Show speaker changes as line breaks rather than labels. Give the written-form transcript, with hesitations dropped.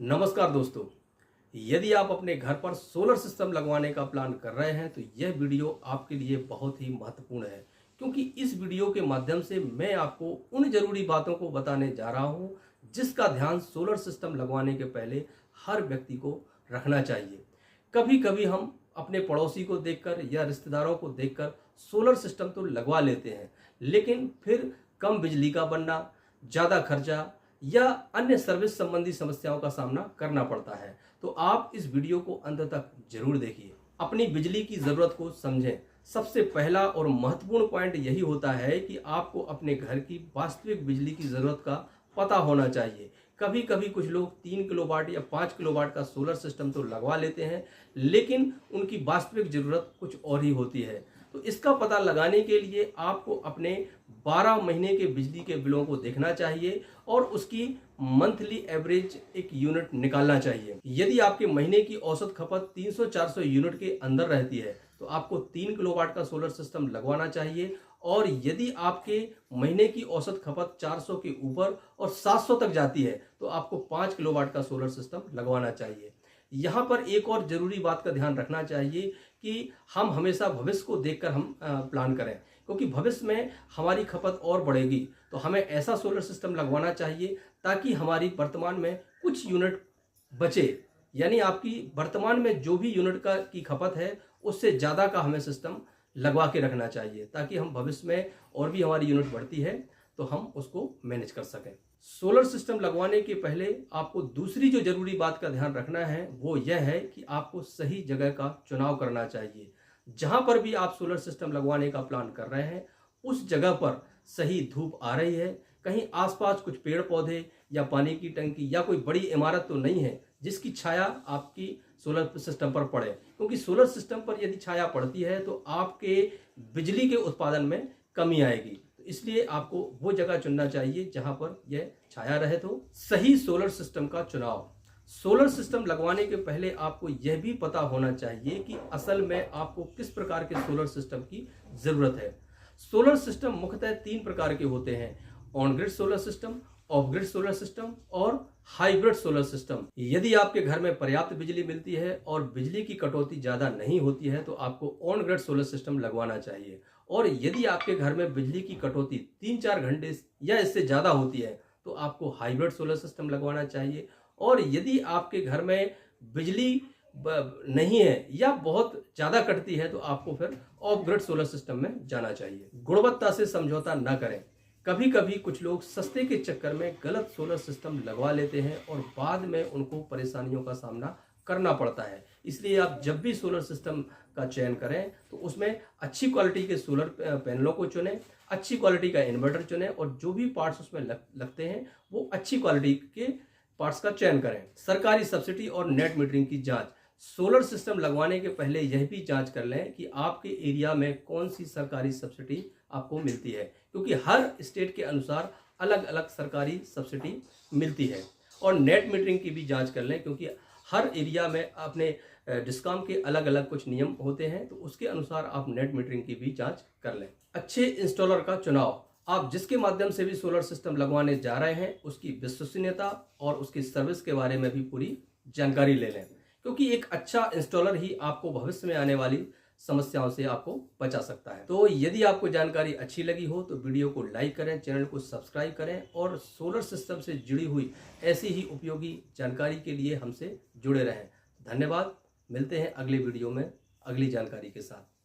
नमस्कार दोस्तों। यदि आप अपने घर पर सोलर सिस्टम लगवाने का प्लान कर रहे हैं तो यह वीडियो आपके लिए बहुत ही महत्वपूर्ण है, क्योंकि इस वीडियो के माध्यम से मैं आपको उन जरूरी बातों को बताने जा रहा हूं जिसका ध्यान सोलर सिस्टम लगवाने के पहले हर व्यक्ति को रखना चाहिए। कभी कभी हम अपने पड़ोसी को देखकर या रिश्तेदारों को देखकर सोलर सिस्टम तो लगवा लेते हैं, लेकिन फिर कम बिजली का बनना, ज़्यादा खर्चा या अन्य सर्विस संबंधी समस्याओं का सामना करना पड़ता है। तो आप इस वीडियो को अंत तक जरूर देखिए, अपनी बिजली की ज़रूरत को समझें। सबसे पहला और महत्वपूर्ण पॉइंट यही होता है कि आपको अपने घर की वास्तविक बिजली की ज़रूरत का पता होना चाहिए। कभी कभी कुछ लोग 3 किलोवाट या 5 किलोवाट का सोलर सिस्टम तो लगवा लेते हैं, लेकिन उनकी वास्तविक ज़रूरत कुछ और ही होती है। तो इसका पता लगाने के लिए आपको अपने 12 महीने के बिजली के बिलों को देखना चाहिए और उसकी मंथली एवरेज एक यूनिट निकालना चाहिए। यदि आपके महीने की औसत खपत 300-400 यूनिट के अंदर रहती है तो आपको 3 किलोवाट का सोलर सिस्टम लगवाना चाहिए, और यदि आपके महीने की औसत खपत 400 के ऊपर और 700 तक जाती है तो आपको 5 किलोवाट का सोलर सिस्टम लगवाना चाहिए। यहाँ पर एक और जरूरी बात का ध्यान रखना चाहिए कि हम हमेशा भविष्य को देखकर हम प्लान करें, क्योंकि भविष्य में हमारी खपत और बढ़ेगी। तो हमें ऐसा सोलर सिस्टम लगवाना चाहिए ताकि हमारी वर्तमान में कुछ यूनिट बचे, यानी आपकी वर्तमान में जो भी यूनिट की खपत है उससे ज़्यादा का हमें सिस्टम लगवा के रखना चाहिए, ताकि हम भविष्य में और भी हमारी यूनिट बढ़ती है तो हम उसको मैनेज कर सकें। सोलर सिस्टम लगवाने के पहले आपको दूसरी जो जरूरी बात का ध्यान रखना है वो यह है कि आपको सही जगह का चुनाव करना चाहिए। जहां पर भी आप सोलर सिस्टम लगवाने का प्लान कर रहे हैं उस जगह पर सही धूप आ रही है, कहीं आसपास कुछ पेड़ पौधे या पानी की टंकी या कोई बड़ी इमारत तो नहीं है जिसकी छाया आपकी सोलर सिस्टम पर पड़े, क्योंकि सोलर सिस्टम पर यदि छाया पड़ती है तो आपके बिजली के उत्पादन में कमी आएगी। तो इसलिए आपको वो जगह चुनना चाहिए जहां पर यह छाया रहे। तो सही सोलर सिस्टम का चुनाव। सोलर सिस्टम लगवाने के पहले आपको यह भी पता होना चाहिए कि असल में आपको किस प्रकार के सोलर सिस्टम की जरूरत है। सोलर सिस्टम मुख्यतः 3 प्रकार के होते हैं: on grid solar system, of grid solar system और हाइब्रिड सोलर सिस्टम। यदि आपके घर में पर्याप्त बिजली मिलती है और बिजली की कटौती ज्यादा नहीं होती है तो आपको ऑन ग्रिड सोलर सिस्टम लगवाना चाहिए, और यदि आपके घर में बिजली की कटौती 3-4 घंटे या इससे ज्यादा होती है तो आपको हाइब्रिड सोलर सिस्टम लगवाना चाहिए, और यदि आपके घर में बिजली नहीं है या बहुत ज्यादा कटती है तो आपको फिर ऑफ ग्रिड सोलर सिस्टम में जाना चाहिए। गुणवत्ता से समझौता न करें। कभी कभी कुछ लोग सस्ते के चक्कर में गलत सोलर सिस्टम लगवा लेते हैं और बाद में उनको परेशानियों का सामना करना पड़ता है। इसलिए आप जब भी सोलर सिस्टम का चयन करें तो उसमें अच्छी क्वालिटी के सोलर पैनलों को चुनें, अच्छी क्वालिटी का इन्वर्टर चुनें, और जो भी पार्ट्स उसमें लगते हैं वो अच्छी क्वालिटी के पार्ट्स का चयन करें। सरकारी सब्सिडी और नेट मीटरिंग की जांच। सोलर सिस्टम लगवाने के पहले यह भी जांच कर लें कि आपके एरिया में कौन सी सरकारी सब्सिडी आपको मिलती है, क्योंकि हर स्टेट के अनुसार अलग अलग सरकारी सब्सिडी मिलती है। और नेट मीटरिंग की भी जांच कर लें, क्योंकि हर एरिया में अपने डिस्कॉम के अलग अलग कुछ नियम होते हैं, तो उसके अनुसार आप नेट मीटरिंग की भी जांच कर लें। अच्छे इंस्टॉलर का चुनाव। आप जिसके माध्यम से भी सोलर सिस्टम लगवाने जा रहे हैं उसकी विश्वसनीयता और उसकी सर्विस के बारे में भी पूरी जानकारी ले लें, क्योंकि एक अच्छा इंस्टॉलर ही आपको भविष्य में आने वाली समस्याओं से आपको बचा सकता है। तो यदि आपको जानकारी अच्छी लगी हो तो वीडियो को लाइक करें, चैनल को सब्सक्राइब करें, और सोलर सिस्टम से जुड़ी हुई ऐसी ही उपयोगी जानकारी के लिए हमसे जुड़े रहें। धन्यवाद। मिलते हैं अगले वीडियो में अगली जानकारी के साथ।